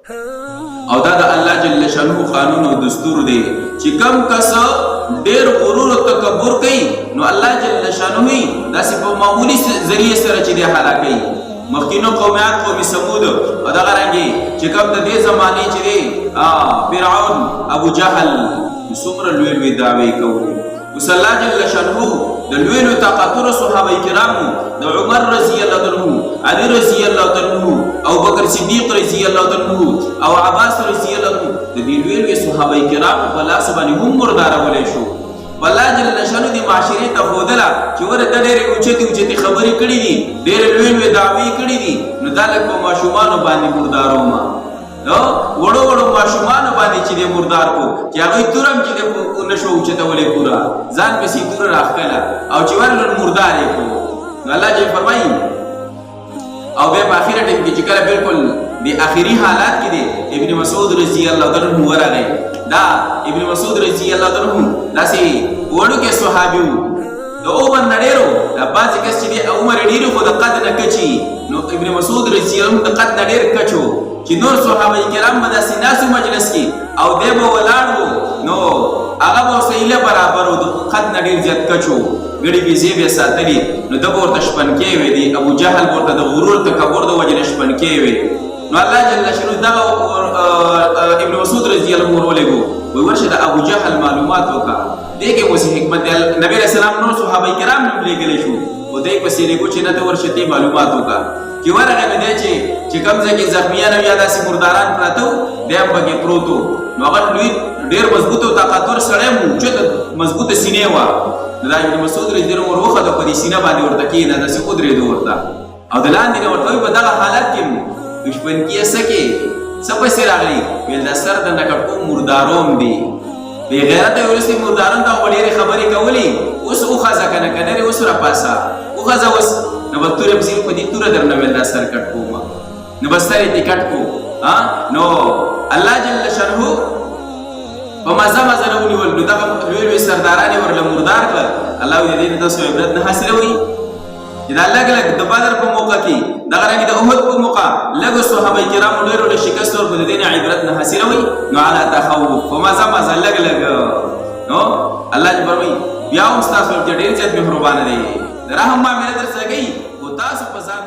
او دا د الله جل شانه قانون او دستور دی چې کم کس ډېر غرور او تکبر کوي نو الله جل شانه داسې په معمولی ذریعه سره چې دی هلاکوي. مخکینو قومیات قوم ثمود او دغه رنګي چې کوم د دې زمانه چې دی فرعون ابو جهل څومره لوی دعوی کوي. وس الله جل شانه د لوی طاقتور صحابه کرامو د عمر رضی الله عنه، علي رضی الله عنه، ابو بکر صدیق رضی الله عنه او عباس رضی الله عنه د دې لوی صحابه کرامو په لاس باندې هم مردارولې شو. والله جل شانه دې معاشري ته خودله چې ورته ډېرې اوچتې خبرې کړې دي، ډېرې لوی دعوی کړې دي، نو دا لکه په ماشومانو باندې مردارو ما وړو ماشومانو باندې چې دې مردار کو چې هغوی تورم چې دې نشو اوچتولی پوره ځان پسې توره راښکله او چې ورلن مردار یې کړو. نو الله جل فرمایي او بیا په اخره ټیم کې چې کله بالکل د اخري حالات کې دی ابن مسعود رضی الله عنه ورغی. دا ابن مسعود رضی الله عنه داسې وړوکی صحابي و، د عمر نه ډېر و، دا بعضې کس چې دی عمر یې ډېر خو د قد نه کچي، نو ابن مسعود رضی الله عنه د قد نه ډېر کچ و چې نور صحابه کرام به داسې ناستو مجلس کې او دی به ولاړ و نو هغه به ورسه ایله برابر و، د قد نه ډېر زیات کچ و، ګړې بیزې به یې ساتلي، نو ده به ورته شپنکې وې دي ابو جهل به ورته د غرور تکبر د وجې نه شپنکې وې. نو الله جل شانه دغه ابن مسعود رضی الله عنه ورولېږو وایي ورشه د ابو جهل معلومات وکړه، دې کې اوس حکمت دی. نبي علیه السلام نور صحابه کرام نه لېږلی شو خو دی پسې لېږو چې نه ته ورشه تی معلومات وکړه. چې ورغی نو دی چې کوم ځای کې زخمیان او یا داسې مرداران پراته وو دی هم پکې پروت و. نو هغه لوی ډېر مضبوط او طاقتور سړی و، چېرته مضبوطه سینې وه. نو دا ابن مسعود رضی الله عنه ور وخته په دې سینه باندې ورته کېنه داسې ودرېدو ورته او د لاندې نه ورته وایي په دغه حالت کې دشمنکي یې څه کې څه پسې راغلي ویل دا سر د نکټکو مرداروم دی. بې غیرته یې وروستې مرداران ته خو ډېرې خبرې کولې، اوس وخځه که نه که نه اوس راپاسه وخځه اوس نو به تورې پسې په دې توره در نه ویل دا سر کټ کوم نو به سر یې دې کټ کو. نو الله جل شانه په مزه نه ونیول، نو دغه لوی سرداران یې ورله مردار کړل. الله وایي د دې نه تاسو عبرت نه حاصلوئ چې دا لږ د بدر په موقع کې دغه رنګې د احد په موقع لږو صحابه کرامو ډېرو له شکست ورکړو، د دې نه عبرت نه حاصلوئ. نو علا تخوف په مزه لږ نو الله جل فرمایي بیا هم ستاسو ډېر زیات مهربانه دی، د رحم معامله در سره کوي خو تاسو په ځان